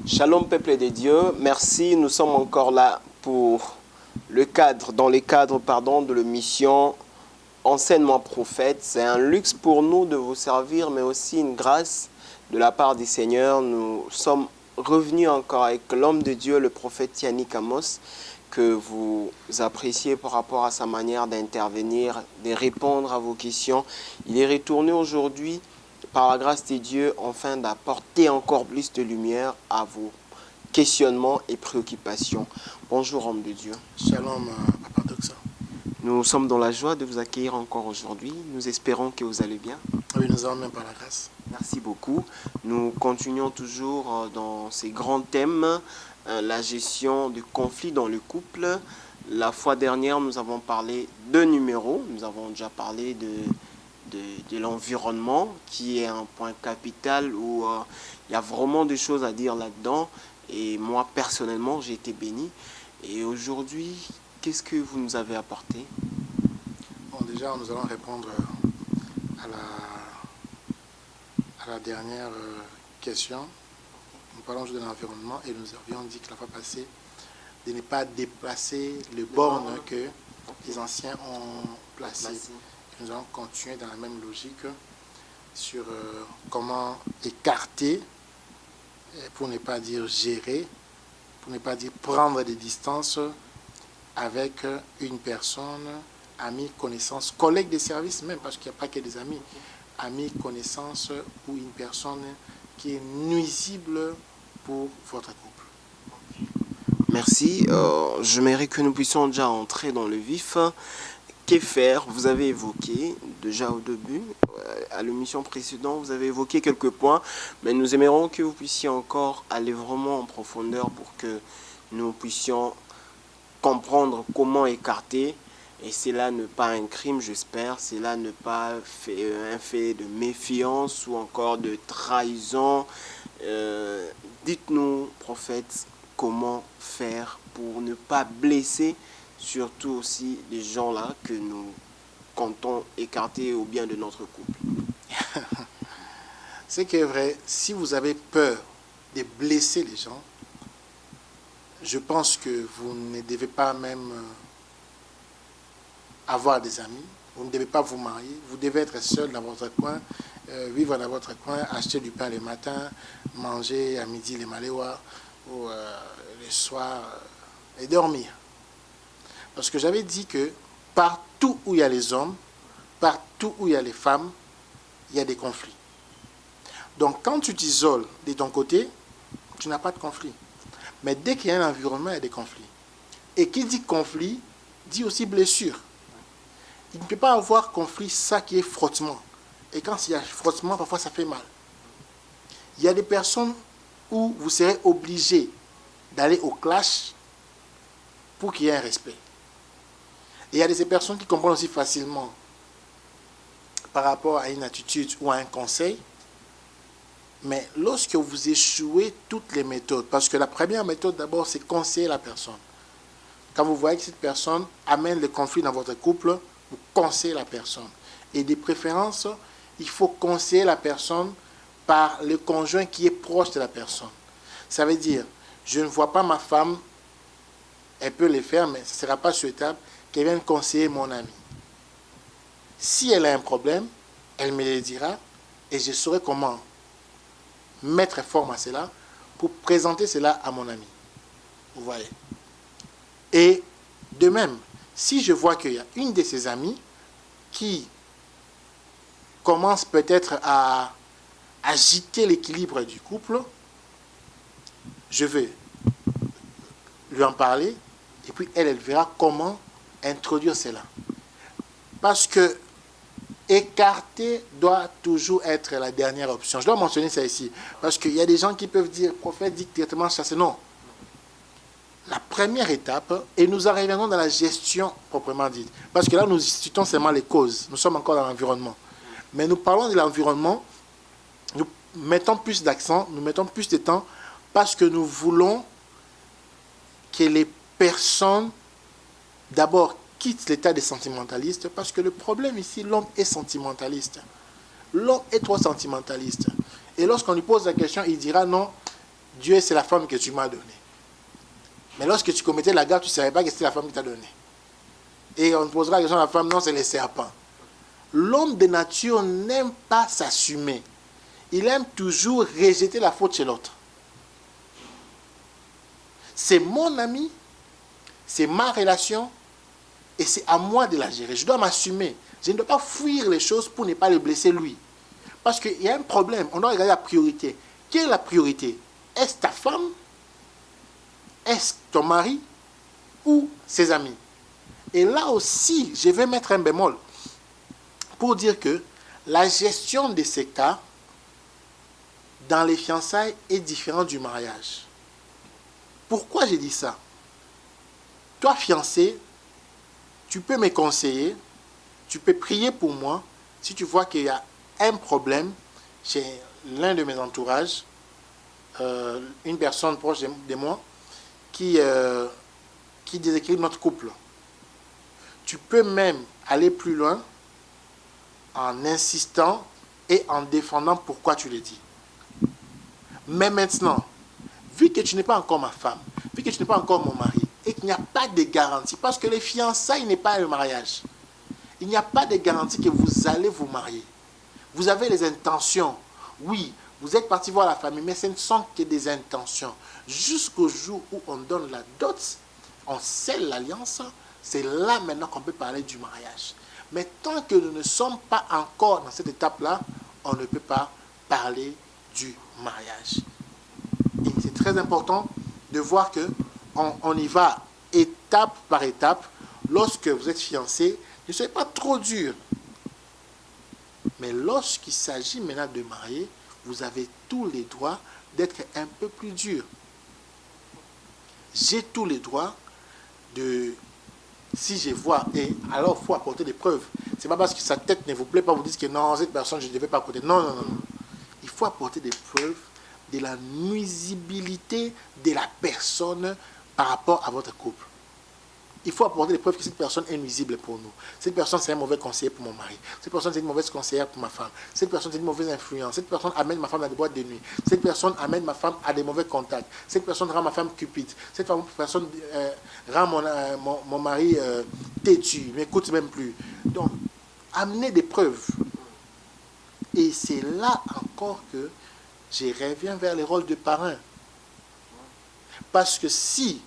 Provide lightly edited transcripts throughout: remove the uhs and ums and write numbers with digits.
Shalom peuple de Dieu, merci, nous sommes encore là pour dans le cadre de l'émission Enseignement prophète. C'est un luxe pour nous de vous servir, mais aussi une grâce de la part du Seigneur. Nous sommes revenus encore avec l'homme de Dieu, le prophète Yannick Amos, que vous appréciez par rapport à sa manière d'intervenir, de répondre à vos questions. Il est retourné aujourd'hui par la grâce de Dieu, afin d'apporter encore plus de lumière à vos questionnements et préoccupations. Bonjour, homme de Dieu. Shalom, Papa Doxa. Nous sommes dans la joie de vous accueillir encore aujourd'hui. Nous espérons que vous allez bien. Oui, nous allons même par la grâce. Merci beaucoup. Nous continuons toujours dans ces grands thèmes, la gestion du conflit dans le couple. La fois dernière, nous avons parlé de numéros. Nous avons déjà parlé de l'environnement, qui est un point capital où il y a vraiment des choses à dire là-dedans. Et moi, personnellement, j'ai été béni. Et aujourd'hui, qu'est-ce que vous nous avez apporté? Bon, déjà, nous allons répondre à la dernière question. Nous parlons de l'environnement et nous avions dit que la fois passée de ne pas déplacer les bornes que les anciens ont placées. Nous allons continuer dans la même logique sur comment écarter, pour ne pas dire gérer, pour ne pas dire prendre des distances avec une personne, ami, connaissance, collègue de service même, parce qu'il n'y a pas que des amis, ami, connaissance ou une personne qui est nuisible pour votre couple. Merci. J'aimerais que nous puissions déjà entrer dans le vif. Que faire? Vous avez évoqué déjà au début, à l'émission précédente, vous avez évoqué quelques points, mais nous aimerions que vous puissiez encore aller vraiment en profondeur pour que nous puissions comprendre comment écarter. Et c'est là ne pas un crime, j'espère, c'est là ne pas un fait de méfiance ou encore de trahison. Dites-nous, prophète, comment faire pour ne pas blesser surtout aussi les gens-là que nous comptons écarter au bien de notre couple. Ce qui est vrai, si vous avez peur de blesser les gens, je pense que vous ne devez pas même avoir des amis, vous ne devez pas vous marier, vous devez être seul dans votre coin, vivre dans votre coin, acheter du pain le matin, manger à midi les maléwa ou le soir et dormir. Parce que j'avais dit que partout où il y a les hommes, partout où il y a les femmes, il y a des conflits. Donc quand tu t'isoles de ton côté, tu n'as pas de conflit. Mais dès qu'il y a un environnement, il y a des conflits. Et qui dit conflit, dit aussi blessure. Il ne peut pas avoir conflit, ça qui est frottement. Et quand il y a frottement, parfois ça fait mal. Il y a des personnes où vous serez obligé d'aller au clash pour qu'il y ait un respect. Et il y a des personnes qui comprennent aussi facilement par rapport à une attitude ou à un conseil. Mais lorsque vous échouez toutes les méthodes, parce que la première méthode d'abord c'est conseiller la personne. Quand vous voyez que cette personne amène le conflit dans votre couple, vous conseillez la personne. Et de préférence, il faut conseiller la personne par le conjoint qui est proche de la personne. Ça veut dire, je ne vois pas ma femme, elle peut le faire, mais ce ne sera pas souhaitable qu'elle vienne conseiller mon ami. Si elle a un problème, elle me le dira et je saurai comment mettre forme à cela pour présenter cela à mon ami. Vous voyez. Et de même, si je vois qu'il y a une de ses amies qui commence peut-être à agiter l'équilibre du couple, je vais lui en parler et puis elle verra comment introduire cela. Parce que écarter doit toujours être la dernière option. Je dois mentionner ça ici. Parce qu'il y a des gens qui peuvent dire, prophète dit directement chasser. Non. La première étape, et nous arrivons dans la gestion proprement dite. Parce que là, nous citons seulement les causes. Nous sommes encore dans l'environnement. Mais nous parlons de l'environnement, nous mettons plus d'accent, nous mettons plus de temps, parce que nous voulons que les personnes, d'abord, quittent l'état des sentimentalistes, parce que le problème ici, l'homme est sentimentaliste. L'homme est trop sentimentaliste. Et lorsqu'on lui pose la question, il dira non, Dieu, c'est la femme que tu m'as donnée. Mais lorsque tu commettais la gaffe, tu ne savais pas que c'était la femme qui t'a donnée. Et on te posera la question à la femme, non, c'est les serpents. L'homme de nature n'aime pas s'assumer. Il aime toujours rejeter la faute chez l'autre. C'est mon ami, c'est ma relation, et c'est à moi de la gérer. Je dois m'assumer. Je ne dois pas fuir les choses pour ne pas le blesser lui. Parce qu'il y a un problème. On doit regarder la priorité. Quelle est la priorité? Est-ce ta femme? Est-ce ton mari? Ou ses amis? Et là aussi, je vais mettre un bémol pour dire que la gestion de ces cas dans les fiançailles est différente du mariage. Pourquoi j'ai dit ça? Toi, fiancé, tu peux me conseiller, tu peux prier pour moi si tu vois qu'il y a un problème chez l'un de mes entourages, une personne proche de moi qui déséquilibre notre couple. Tu peux même aller plus loin en insistant et en défendant pourquoi tu le dis. Mais maintenant, vu que tu n'es pas encore ma femme, vu que tu n'es pas encore mon mari, et qu'il n'y a pas de garantie, parce que les fiançailles n'est pas le mariage, il n'y a pas de garantie que vous allez vous marier. Vous avez les intentions, oui, vous êtes parti voir la famille, mais ce ne sont que des intentions. Jusqu'au jour où on donne la dot, on scelle l'alliance, c'est là maintenant qu'on peut parler du mariage. Mais tant que nous ne sommes pas encore dans cette étape-là, on ne peut pas parler du mariage. Et c'est très important de voir qu'on y va étape par étape. Lorsque vous êtes fiancé, ne soyez pas trop dur. Mais lorsqu'il s'agit maintenant de marier, vous avez tous les droits d'être un peu plus dur. J'ai tous les droits de... Si je vois, et alors il faut apporter des preuves. Ce n'est pas parce que sa tête ne vous plaît pas, vous dites que non, cette personne, je ne devais pas apporter. Non, non, non, non. Il faut apporter des preuves de la nuisibilité de la personne par rapport à votre couple. Il faut apporter des preuves que cette personne est nuisible pour nous. Cette personne, c'est un mauvais conseiller pour mon mari. Cette personne, c'est une mauvaise conseillère pour ma femme. Cette personne, c'est une mauvaise influence. Cette personne amène ma femme dans des boîtes de nuit. Cette personne amène ma femme à des mauvais contacts. Cette personne rend ma femme cupide. Cette personne rend mon mari têtu, ne m'écoute même plus. Donc, amenez des preuves. Et c'est là encore que je reviens vers les rôles de parrain. Parce que si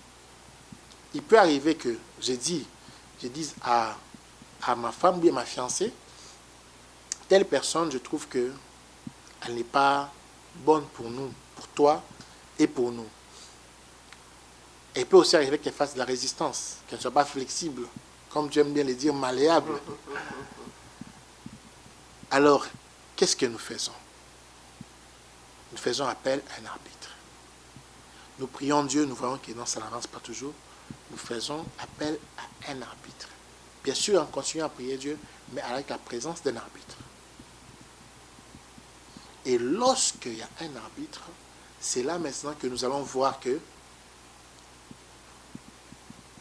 il peut arriver que je dise à ma femme ou à ma fiancée, telle personne, je trouve qu'elle n'est pas bonne pour nous, pour toi et pour nous. Et il peut aussi arriver qu'elle fasse de la résistance, qu'elle ne soit pas flexible, comme tu aimes bien le dire, malléable. Alors, qu'est-ce que nous faisons? Nous faisons appel à un arbitre. Nous prions Dieu, nous voyons que non, ça n'avance pas toujours. Nous faisons appel à un arbitre. Bien sûr, on continue à prier Dieu, mais avec la présence d'un arbitre. Et lorsqu'il y a un arbitre, c'est là maintenant que nous allons voir que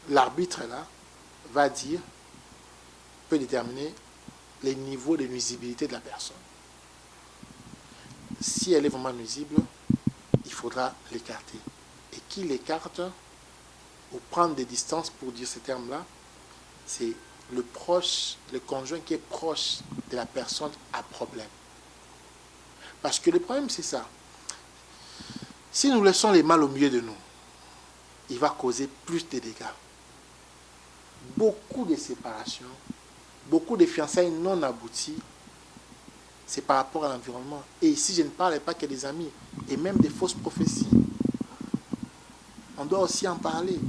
l'arbitre là va dire, peut déterminer les niveaux de nuisibilité de la personne. Si elle est vraiment nuisible, il faudra l'écarter. Et qui l'écarte ou prendre des distances pour dire ces termes-là, c'est le conjoint qui est proche de la personne à problème. Parce que le problème, c'est ça. Si nous laissons les mal au milieu de nous, il va causer plus de dégâts. Beaucoup de séparations, beaucoup de fiançailles non abouties, c'est par rapport à l'environnement. Et ici, je ne parle pas que des amis, et même des fausses prophéties. On doit aussi en parler.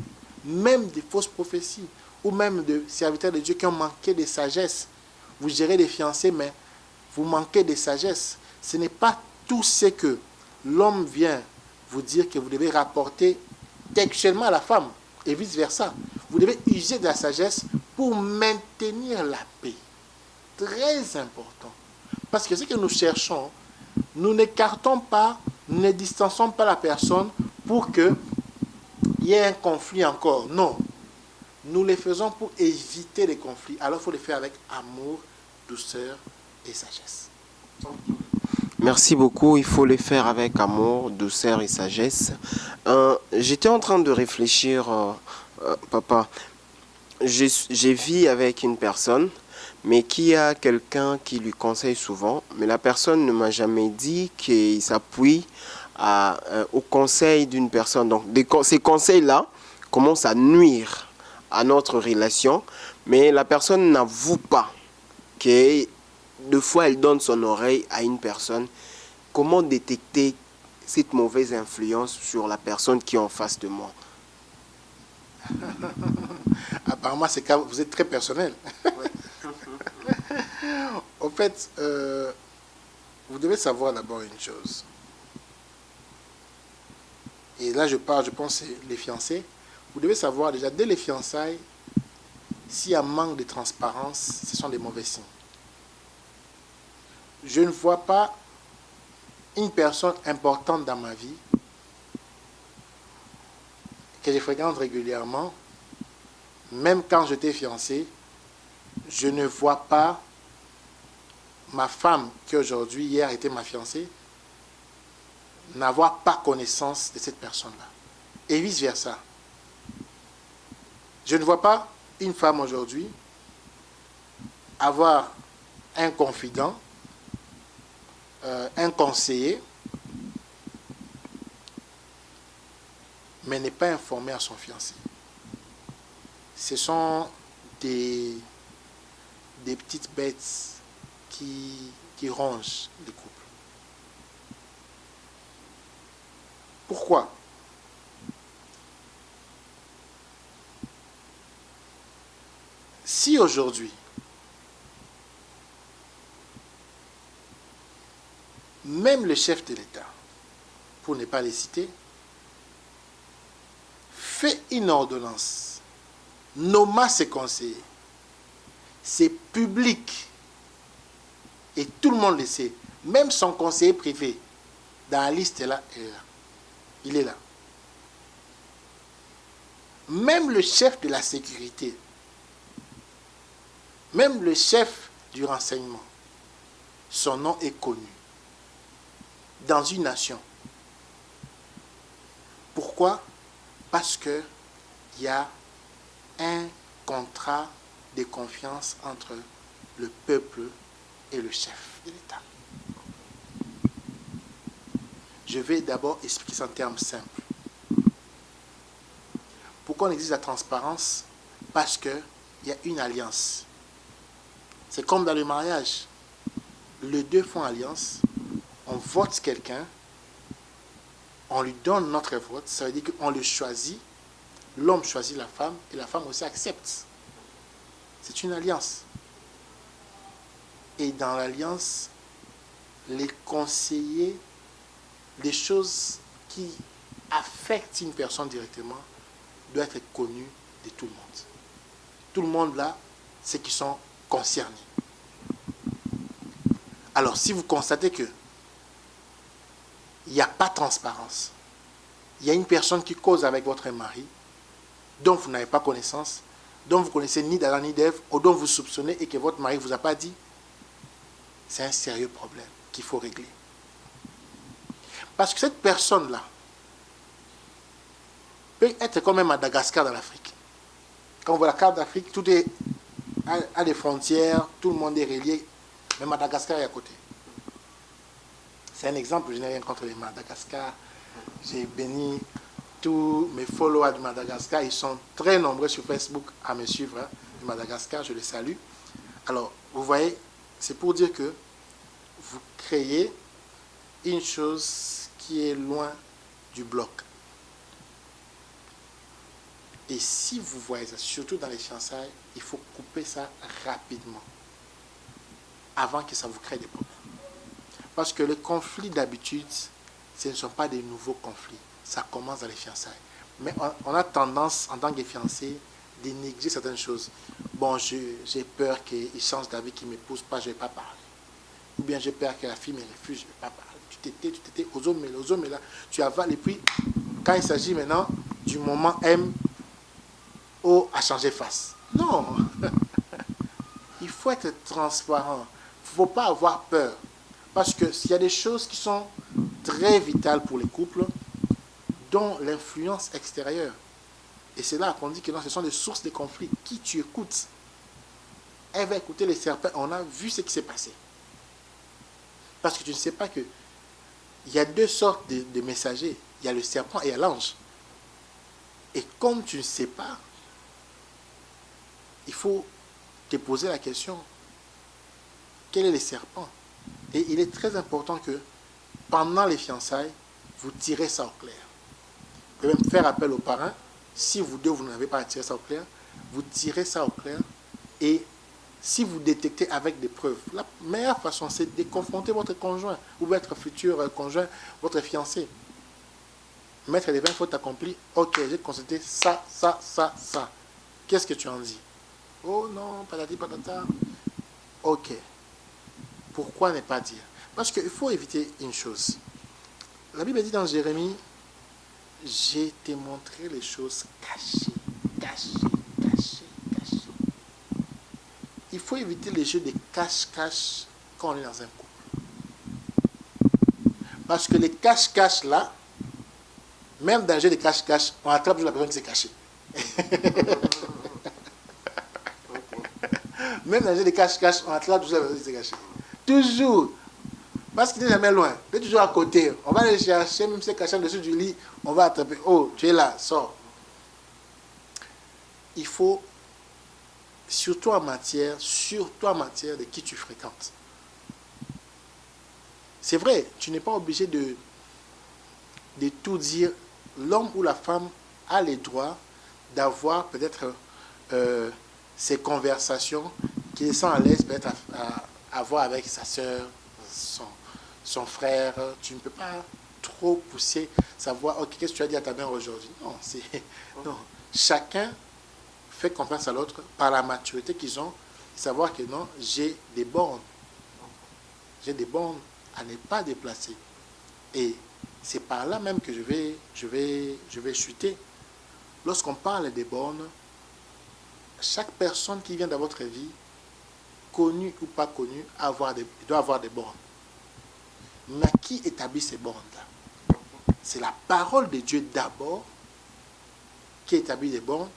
Même des fausses prophéties, ou même de serviteurs de Dieu qui ont manqué de sagesse. Vous gérez des fiancés, mais vous manquez de sagesse. Ce n'est pas tout ce que l'homme vient vous dire que vous devez rapporter textuellement à la femme, et vice-versa. Vous devez user de la sagesse pour maintenir la paix. Très important. Parce que ce que nous cherchons, nous n'écartons pas, nous ne distançons pas la personne pour qu'il y ait un conflit encore. Non. Nous les faisons pour éviter les conflits. Alors il faut les faire avec amour, douceur et sagesse. Merci beaucoup. Il faut le faire avec amour, douceur et sagesse. J'étais en train de réfléchir, papa. J'ai vis avec une personne, mais qui a quelqu'un qui lui conseille souvent. Mais la personne ne m'a jamais dit qu'il s'appuie au conseil d'une personne. Donc, ces conseils-là commencent à nuire à notre relation, mais la personne n'avoue pas que deux fois elle donne son oreille à une personne. Comment détecter cette mauvaise influence sur la personne qui est en face de moi? Apparemment, c'est quand vous êtes très personnel. Ouais. En fait, vous devez savoir d'abord une chose. Et là, je parle, je pense, c'est les fiancés. Vous devez savoir déjà, dès les fiançailles, s'il y a manque de transparence, ce sont des mauvais signes. Je ne vois pas une personne importante dans ma vie que je fréquente régulièrement, même quand j'étais fiancé, je ne vois pas ma femme, qui aujourd'hui, hier, était ma fiancée, n'avoir pas connaissance de cette personne-là. Et vice-versa. Je ne vois pas une femme aujourd'hui avoir un confident, un conseiller, mais n'est pas informée à son fiancé. Ce sont des petites bêtes qui rongent les couples. Pourquoi? Si aujourd'hui, même le chef de l'État, pour ne pas les citer, fait une ordonnance, nomma ses conseillers, c'est public, et tout le monde le sait, même son conseiller privé, dans la liste là, il est là. Même le chef de la sécurité, même le chef du renseignement, son nom est connu dans une nation. Pourquoi? Parce qu'il y a un contrat de confiance entre le peuple et le chef de l'État. Je vais d'abord expliquer ça en termes simples. Pourquoi on exige la transparence? Parce qu'il y a une alliance. C'est comme dans le mariage. Les deux font alliance, on vote quelqu'un, on lui donne notre vote, ça veut dire qu'on le choisit, l'homme choisit la femme et la femme aussi accepte. C'est une alliance. Et dans l'alliance, les conseillers, les choses qui affectent une personne directement doivent être connues de tout le monde. Tout le monde là, c'est qui sont concernés. Alors, si vous constatez que il n'y a pas de transparence, il y a une personne qui cause avec votre mari, dont vous n'avez pas connaissance, dont vous connaissez ni d'Adam ni d'Ève, ou dont vous soupçonnez et que votre mari ne vous a pas dit, c'est un sérieux problème qu'il faut régler. Parce que cette personne-là peut être comme un Madagascar dans l'Afrique. Quand on voit la carte d'Afrique, tout est à des frontières, tout le monde est relié, mais Madagascar est à côté. C'est un exemple, je n'ai rien contre les Madagascar. J'ai béni tous mes followers de Madagascar. Ils sont très nombreux sur Facebook à me suivre de Madagascar. Je les salue. Alors, vous voyez, c'est pour dire que vous créez une chose qui est loin du bloc. Et si vous voyez ça, surtout dans les fiançailles, il faut couper ça rapidement, avant que ça vous crée des problèmes. Parce que les conflits d'habitude, ce ne sont pas des nouveaux conflits. Ça commence dans les fiançailles. Mais on a tendance, en tant que fiancé, de négliger certaines choses. Bon, j'ai peur qu'il change d'avis, qu'il ne m'épouse pas, je ne vais pas parler. Ou bien j'ai peur que la fille me refuse, je ne vais pas parler. Tu t'étais, aux hommes là, tu avales. Et puis, quand il s'agit maintenant du moment M, O a changé face. Non. Il faut être transparent. Il ne faut pas avoir peur. Parce qu'il y a des choses qui sont très vitales pour les couples, dont l'influence extérieure. Et c'est là qu'on dit que non, ce sont des sources de conflits. Qui tu écoutes? Elle va écouter les serpents. On a vu ce qui s'est passé. Parce que tu ne sais pas que il y a deux sortes de messagers. Il y a le serpent et il y a l'ange. Et comme tu ne sais pas, il faut te poser la question, quel est le serpent? Et il est très important que pendant les fiançailles, vous tirez ça au clair. Vous pouvez même faire appel aux parents. Si vous deux, vous n'avez pas à tirer ça au clair, vous tirez ça au clair. Et si vous détectez avec des preuves, la meilleure façon, c'est de confronter votre conjoint ou votre futur conjoint, votre fiancé. Mettre les 20 fautes accomplies. Ok, j'ai constaté ça, ça, ça, ça. Qu'est-ce que tu en dis? Oh non, patati patata. Ok. Pourquoi ne pas dire? Parce qu'il faut éviter une chose. La Bible dit dans Jérémie, j'ai te montré les choses cachées, cachées, cachées, cachées. Il faut éviter les jeux de cache-cache quand on est dans un couple. Parce que les cache-cache là, même dans le jeu de cache-cache, on attrape toujours la personne qui s'est cachée. Même dans le jeu de cache-cache, on attrape toujours la personne qui s'est cachée. Toujours. Parce qu'il n'est jamais loin. Il est toujours à côté. On va aller chercher, même si c'est caché en dessous du lit, on va attraper. Oh, tu es là, sors. Il faut, surtout en matière de qui tu fréquentes. C'est vrai, tu n'es pas obligé de tout dire. L'homme ou la femme a le droit d'avoir peut-être ces conversations qu'il sent à l'aise peut-être à avoir avec sa soeur, son frère. Tu ne peux pas trop pousser, savoir, ok, qu'est-ce que tu as dit à ta mère aujourd'hui? Non, non. Chacun fait confiance à l'autre par la maturité qu'ils ont, savoir que non, j'ai des bornes. J'ai des bornes à ne pas déplacer. Et c'est par là même que je vais chuter. Lorsqu'on parle des bornes, chaque personne qui vient dans votre vie, connue ou pas connue, doit avoir des bornes. Mais qui établit ces bornes-là? C'est la parole de Dieu d'abord qui établit des bornes.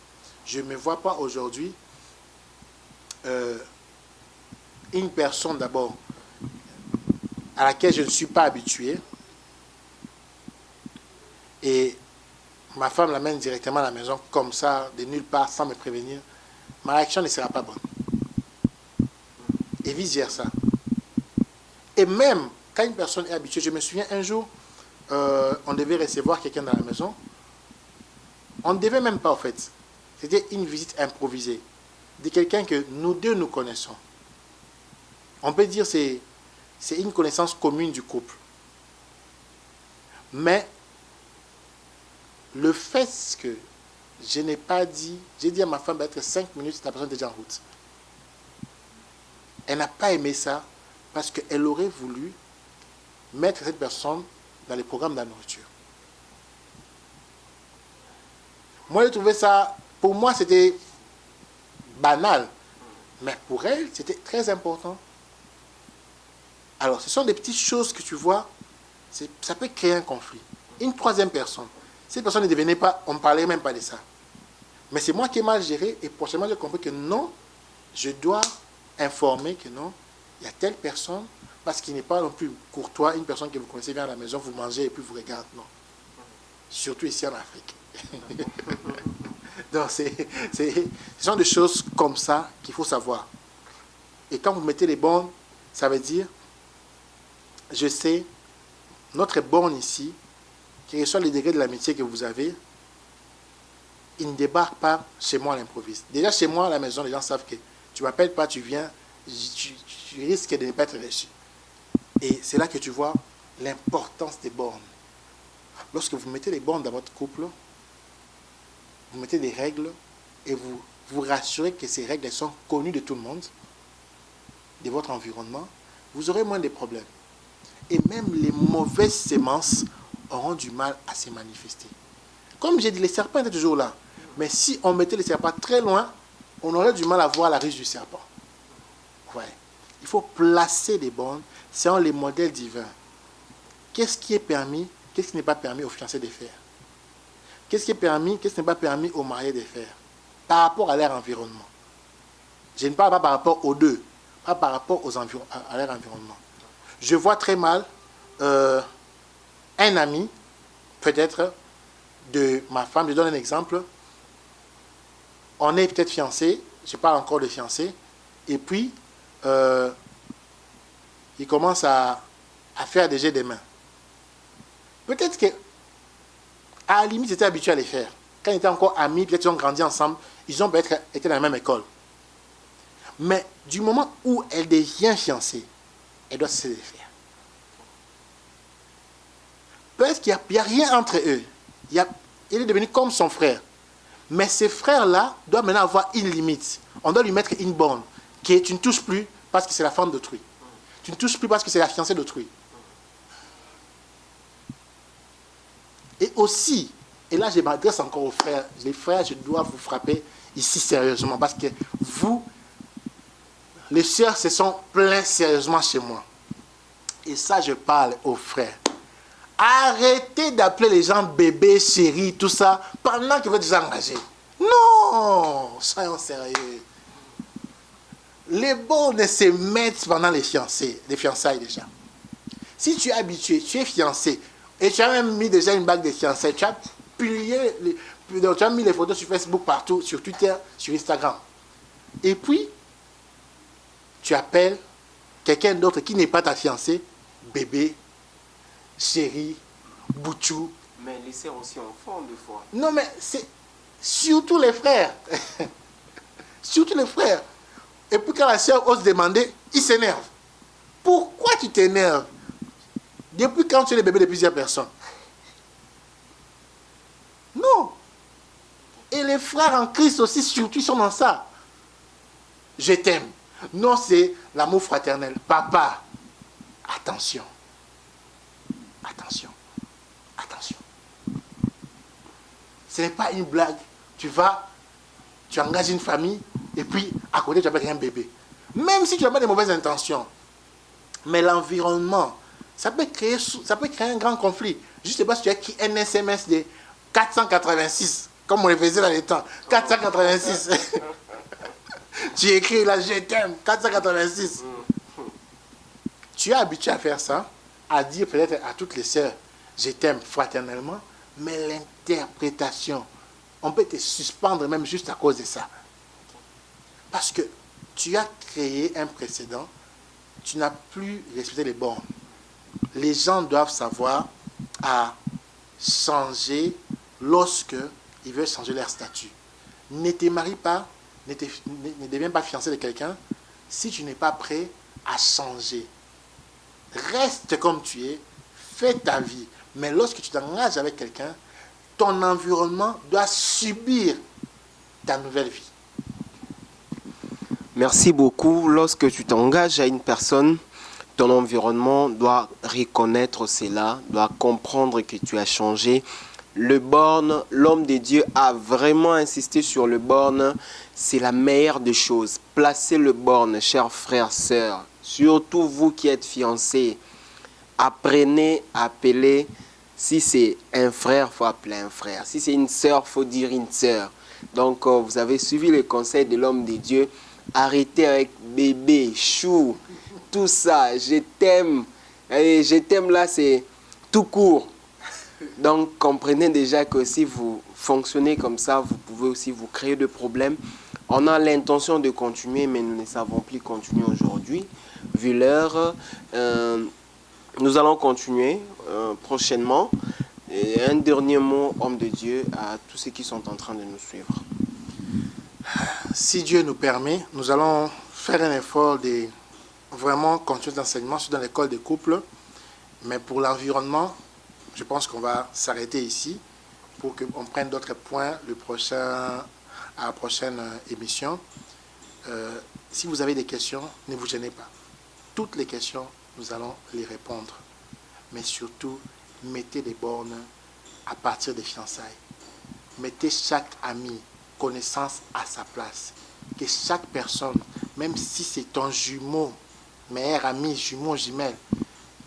Je ne me vois pas aujourd'hui une personne d'abord à laquelle je ne suis pas habitué et ma femme l'amène directement à la maison comme ça, de nulle part, sans me prévenir. Ma réaction ne sera pas bonne. Et vice-versa. Et même quand une personne est habituée, je me souviens un jour, on devait recevoir quelqu'un dans la maison. On ne devait même pas, en fait. C'était une visite improvisée de quelqu'un que nous deux nous connaissons. On peut dire que c'est une connaissance commune du couple. Mais le fait que je n'ai pas dit, j'ai dit à ma femme d'être 5 minutes, la personne est déjà en route. Elle n'a pas aimé ça parce qu'elle aurait voulu mettre cette personne dans les programmes de la nourriture. Moi, j'ai trouvé ça, pour moi, c'était banal. Mais pour elle, c'était très important. Alors, ce sont des petites choses que tu vois, ça peut créer un conflit. Une troisième personne, cette personne ne devenait pas, on ne parlait même pas de ça. Mais c'est moi qui ai mal géré et prochainement, j'ai compris que non, je dois informer que non, il y a telle personne, parce qu'il n'est pas non plus courtois, une personne que vous connaissez vient à la maison, vous mangez et puis vous regardez. Non. Surtout ici en Afrique. Donc, ce sont des choses comme ça qu'il faut savoir. Et quand vous mettez les bornes, ça veut dire, je sais, notre borne ici, quel que soit le degré de l'amitié que vous avez, il ne débarque pas chez moi à l'improviste. Déjà, chez moi, à la maison, les gens savent que tu ne m'appelles pas, tu viens, tu risques de ne pas être reçu. Et c'est là que tu vois l'importance des bornes. Lorsque vous mettez les bornes dans votre couple, vous mettez des règles et vous vous rassurez que ces règles sont connues de tout le monde, de votre environnement, vous aurez moins de problèmes. Et même les mauvaises semences auront du mal à se manifester. Comme j'ai dit, les serpents étaient toujours là. Mais si on mettait les serpents très loin, on aurait du mal à voir la riche du serpent. Ouais. Il faut placer les bornes selon les modèles divins. Qu'est-ce qui est permis, qu'est-ce qui n'est pas permis aux fiancés de faire? Qu'est-ce qui est permis, qu'est-ce qui n'est pas permis aux mariés de faire? Par rapport à leur environnement. Je ne parle pas par rapport aux deux, pas par rapport à leur environnement. Je vois très mal un ami, peut-être, de ma femme, je donne un exemple. On est peut-être fiancés, je parle encore de fiancés, et puis il commence à faire des jets de mains. Peut-être que, à la limite, ils étaient habitués à les faire. Quand ils étaient encore amis, peut-être ils ont grandi ensemble, ils ont peut-être été dans la même école. Mais du moment où elle devient fiancée, elle doit se les faire. Peut-être qu'il n'y a rien entre eux. Il est devenu comme son frère. Mais ces frères-là doivent maintenant avoir une limite. On doit lui mettre une borne qui est tu ne touches plus parce que c'est la femme d'autrui. Tu ne touches plus parce que c'est la fiancée d'autrui. Et aussi, et là je m'adresse encore aux frères, les frères, je dois vous frapper ici sérieusement parce que vous, les sœurs se sont plaints sérieusement chez moi. Et ça, je parle aux frères. Arrêtez d'appeler les gens bébé, chéri, tout ça, pendant que vous êtes déjà engagés. Non, soyons sérieux. Les bornes se mettent pendant les fiançailles déjà. Si tu es habitué, tu es fiancé, et tu as même mis déjà une bague de fiançailles, tu as publié, tu as mis les photos sur Facebook partout, sur Twitter, sur Instagram. Et puis, tu appelles quelqu'un d'autre qui n'est pas ta fiancée, bébé, chéri, Bouchou. Mais les sœurs aussi en font des fois. Non, mais c'est surtout les frères. Surtout les frères. Et puis quand la sœur ose demander, il s'énerve. Pourquoi tu t'énerves? Depuis quand tu es le bébé de plusieurs personnes? Non. Et les frères en Christ aussi, surtout, ils sont dans ça. Je t'aime. Non, c'est l'amour fraternel. Papa, attention. Attention. Attention. Ce n'est pas une blague. Tu engages une famille, et puis à côté, tu appelles un bébé. Même si tu n'as pas de mauvaises intentions. Mais l'environnement, ça peut créer un grand conflit. Je ne sais pas si tu as écrit un SMS de 486, comme on le faisait dans les temps. 486. Tu écris là, je t'aime, 486. Tu es habitué à faire ça, à dire peut-être à toutes les sœurs, je t'aime fraternellement, mais l'interprétation, on peut te suspendre même juste à cause de ça. Parce que tu as créé un précédent, tu n'as plus respecté les bornes. Les gens doivent savoir à changer lorsque ils veulent changer leur statut. Ne te marie pas, ne deviens pas fiancé de quelqu'un si tu n'es pas prêt à changer. Reste comme tu es, fais ta vie. Mais lorsque tu t'engages avec quelqu'un, ton environnement doit subir ta nouvelle vie. Merci beaucoup. Lorsque tu t'engages à une personne, ton environnement doit reconnaître cela, doit comprendre que tu as changé. Le borne, l'homme de Dieu a vraiment insisté sur le borne. C'est la meilleure des choses. Placez le borne, chers frères, sœurs. Surtout vous qui êtes fiancés. Apprenez à appeler. Si c'est un frère, il faut appeler un frère. Si c'est une sœur, il faut dire une sœur. Donc, vous avez suivi le conseil de l'homme de Dieu. Arrêtez avec bébé, chou, tout ça. Je t'aime. Je t'aime là, c'est tout court. Donc, comprenez déjà que si vous fonctionnez comme ça, vous pouvez aussi vous créer de problèmes. On a l'intention de continuer, mais nous ne savons plus continuer aujourd'hui. Vu l'heure, nous allons continuer prochainement. Et un dernier mot, homme de Dieu, à tous ceux qui sont en train de nous suivre. Si Dieu nous permet, nous allons faire un effort de vraiment continuer l'enseignement sur dans l'école des couples. Mais pour l'environnement, je pense qu'on va s'arrêter ici pour qu'on prenne d'autres points à la prochaine émission. Si vous avez des questions, ne vous gênez pas. Toutes les questions, nous allons les répondre. Mais surtout, mettez des bornes à partir des fiançailles. Mettez chaque ami, connaissance à sa place. Que chaque personne, même si c'est ton jumeau, meilleur ami, jumeau, jumelle,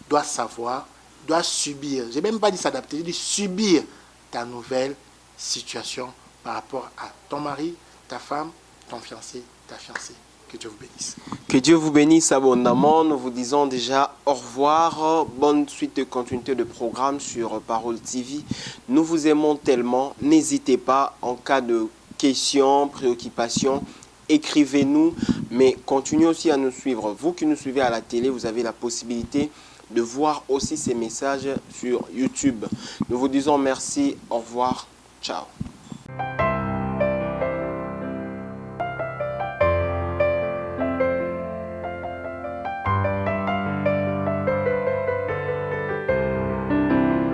doit savoir, doit subir, je n'ai même pas dit s'adapter, j'ai dit subir ta nouvelle situation par rapport à ton mari, ta femme, ton fiancé, ta fiancée. Que Dieu vous bénisse. Que Dieu vous bénisse abondamment. Nous vous disons déjà au revoir. Bonne suite de continuité de programme sur Parole TV. Nous vous aimons tellement. N'hésitez pas en cas de questions, préoccupations. Écrivez-nous, mais continuez aussi à nous suivre. Vous qui nous suivez à la télé, vous avez la possibilité de voir aussi ces messages sur YouTube. Nous vous disons merci, au revoir, ciao.